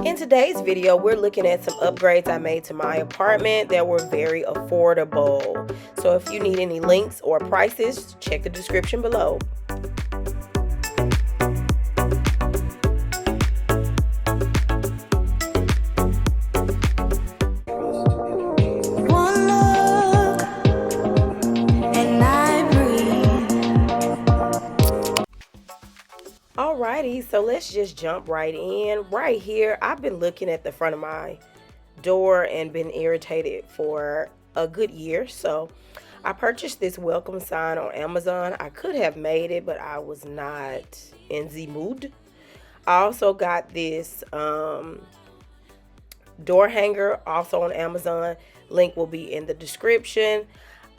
In today's video, we're looking at some upgrades I made to my apartment that were very affordable. So if you need any links or prices, check the description below. Alrighty, so let's just jump right in. Right here, I've been looking at the front of my door and been irritated for a good year. So I purchased this welcome sign on Amazon. I could have made it, but I was not in the mood. I also got this door hanger also on Amazon. Link will be in the description.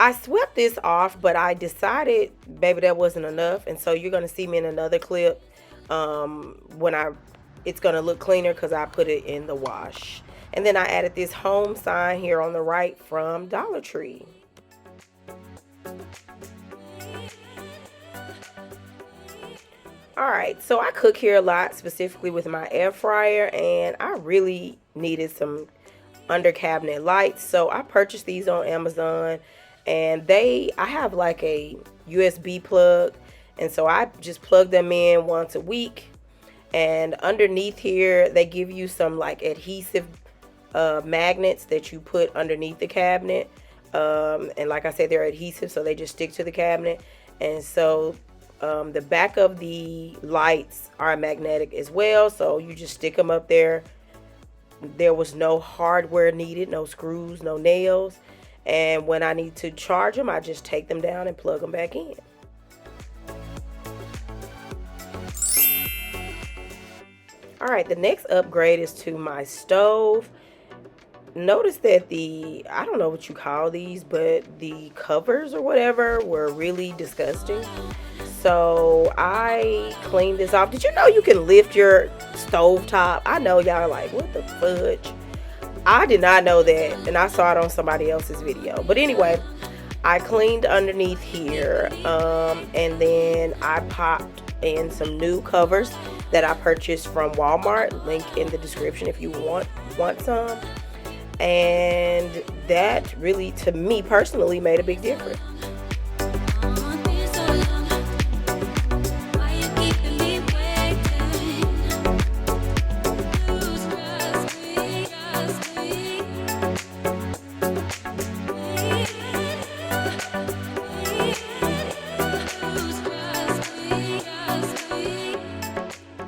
I swept this off, but I decided, baby, that wasn't enough. And so you're going to see me in another clip when it's going to look cleaner because I put it in the wash. And then I added this home sign here on the right from Dollar Tree. Alright, so I cook here a lot, specifically with my air fryer, and I really needed some under cabinet lights. So I purchased these on Amazon, and I have like a USB plug, and so I just plug them in once a week. And underneath here, they give you some like adhesive magnets that you put underneath the cabinet. And like I said, they're adhesive, so they just stick to the cabinet. And so the back of the lights are magnetic as well, so you just stick them up there. There was no hardware needed, no screws, no nails. And when I need to charge them, I just take them down and plug them back in. Alright, the next upgrade is to my stove. Notice that I don't know what you call these, but the covers or whatever were really disgusting. So I cleaned this off. Did you know you can lift your stove top? I know y'all are like, what the fudge? I did not know that, and I saw it on somebody else's video. But anyway, I cleaned underneath here, and then I popped in some new covers that I purchased from Walmart. Link in the description if you want some. And that really, to me personally, made a big difference.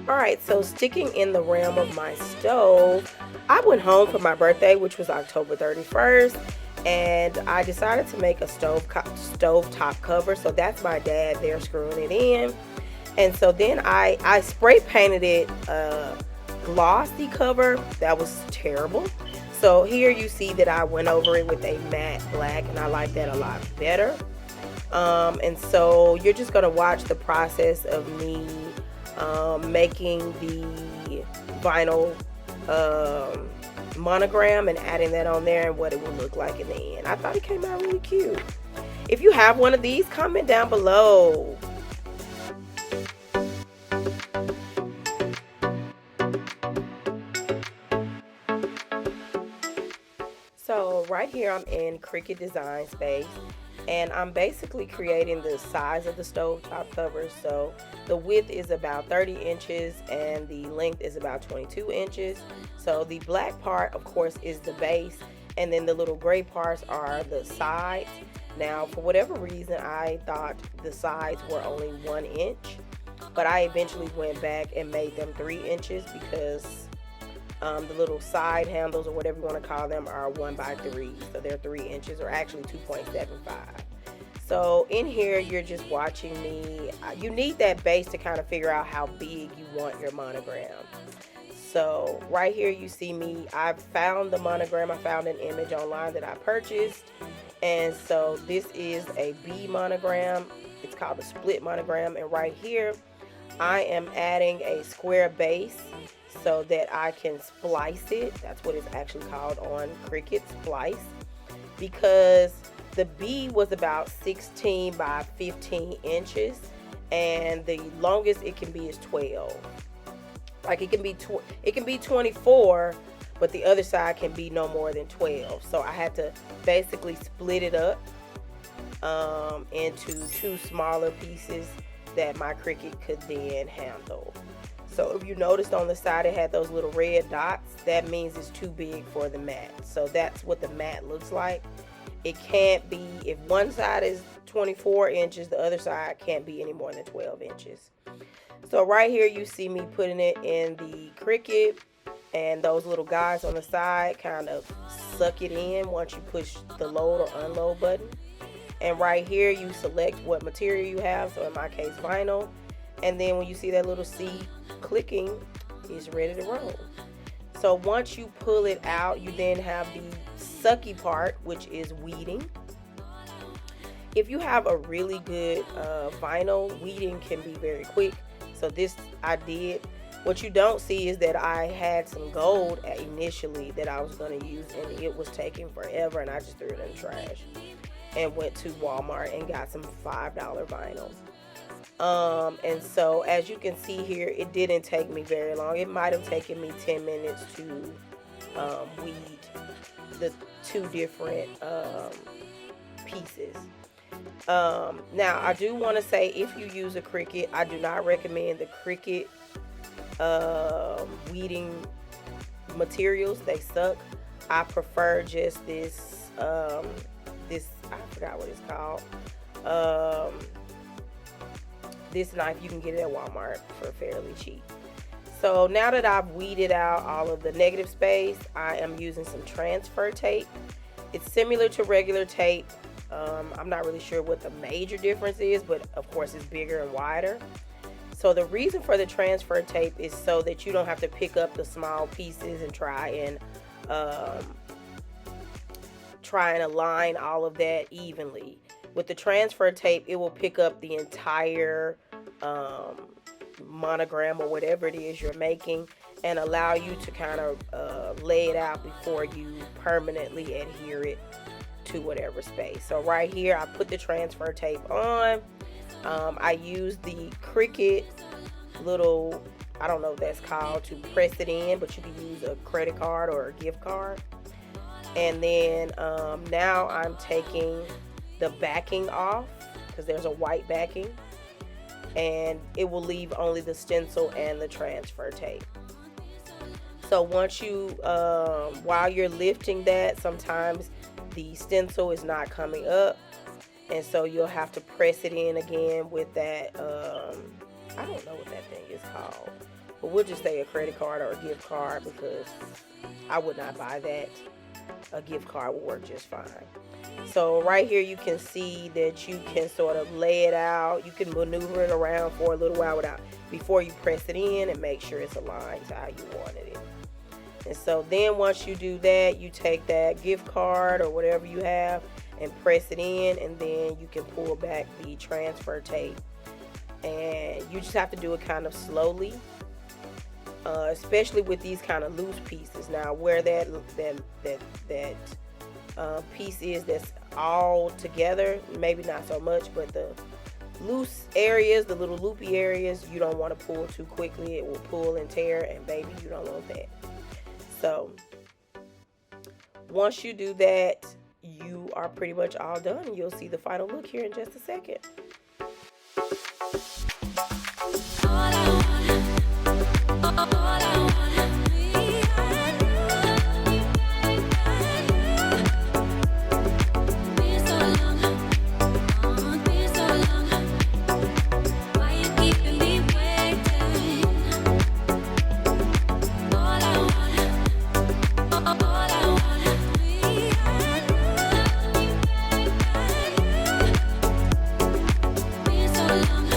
Alright, so sticking in the realm of my stove, I went home for my birthday, which was October 31st, and I decided to make a stove top cover. So that's my dad there screwing it in. And so then I spray painted it a glossy cover. That was terrible. So here you see that I went over it with a matte black, and I like that a lot better. And so you're just going to watch the process of me making the vinyl monogram and adding that on there and what it will look like in the end. I thought it came out really cute. If you have one of these, comment down below. So right here I'm in Cricut Design Space, and I'm basically creating the size of the stovetop cover. So the width is about 30 inches and the length is about 22 inches. So the black part, of course, is the base, and then the little gray parts are the sides. Now, for whatever reason, I thought the sides were only 1 inch, but I eventually went back and made them 3 inches because the little side handles, or whatever you want to call them, are 1 by 3, so they're 3 inches, or actually 2.75. So in here, you're just watching me. You need that base to kind of figure out how big you want your monogram. So right here you see me. I found the monogram. I found an image online that I purchased, and so this is a B monogram. It's called a split monogram, and right here I am adding a square base so that I can splice it. That's what it's actually called on Cricut, splice, because the B was about 16 by 15 inches and the longest it can be is 12. Like it can be 24, but the other side can be no more than 12. So I had to basically split it up into two smaller pieces that my Cricut could then handle. So if you noticed on the side it had those little red dots, that means it's too big for the mat. So that's what the mat looks like. It can't be, if one side is 24 inches, the other side can't be any more than 12 inches. So right here you see me putting it in the Cricut, and those little guys on the side kind of suck it in once you push the load or unload button. And right here you select what material you have, so in my case vinyl, and then when you see that little C clicking, it's ready to roll. So once you pull it out, you then have the sucky part, which is weeding. If you have a really good vinyl, weeding can be very quick. So this I did. What you don't see is that I had some gold initially that I was going to use, and it was taking forever, and I just threw it in the trash and went to Walmart and got some $5 vinyl. And so as you can see here, it didn't take me very long. It might have taken me 10 minutes to weed the two different pieces. Now I do want to say, if you use a Cricut, I do not recommend the Cricut weeding materials. They suck. I prefer just this I forgot what it's called. This knife, you can get it at Walmart for fairly cheap. So now that I've weeded out all of the negative space, I am using some transfer tape. It's similar to regular tape. I'm not really sure what the major difference is, but of course it's bigger and wider. So the reason for the transfer tape is so that you don't have to pick up the small pieces and try and align all of that evenly. With the transfer tape, it will pick up the entire monogram or whatever it is you're making and allow you to kind of lay it out before you permanently adhere it to whatever space. So right here I put the transfer tape on. I used the Cricut little, I don't know what that's called, to press it in, but you can use a credit card or a gift card. And then now I'm taking the backing off, because there's a white backing, and it will leave only the stencil and the transfer tape. So once you while you're lifting that, sometimes the stencil is not coming up, and so you'll have to press it in again with that I don't know what that thing is called, but we'll just say a credit card or a gift card, because I would not buy that. A gift card will work just fine. So right here you can see that you can sort of lay it out. You can maneuver it around for a little while before you press it in, and make sure it's aligned to how you wanted it. And so then once you do that, you take that gift card or whatever you have and press it in, and then you can pull back the transfer tape. And you just have to do it kind of slowly, especially with these kind of loose pieces. Now where that piece is that's all together, maybe not so much, but the loose areas, the little loopy areas, you don't want to pull too quickly. It will pull and tear, and baby, you don't want that. So once you do that, you are pretty much all done, and you'll see the final look here in just a second. So long.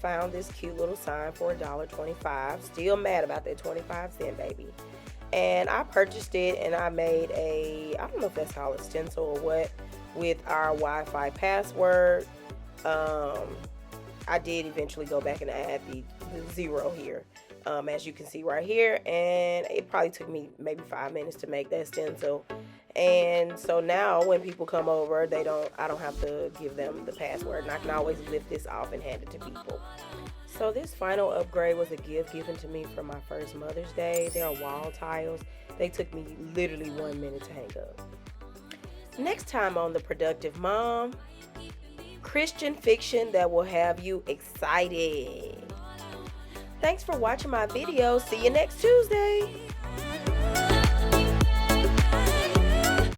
found this cute little sign for $1.25. Still mad about that 25-cent, baby. And I purchased it, and I made I don't know if that's called a stencil or what, with our Wi-Fi password. I did eventually go back and add the 0 here, as you can see right here, and it probably took me maybe 5 minutes to make that stencil. And so now when people come over, I don't have to give them the password, and I can always lift this off and hand it to people. So this final upgrade was a gift given to me for my first Mother's Day. They are wall tiles. They took me literally 1 minute to hang up. Next time on The Productive Mom, Christian fiction that will have you excited. Thanks for watching my video. See you next Tuesday.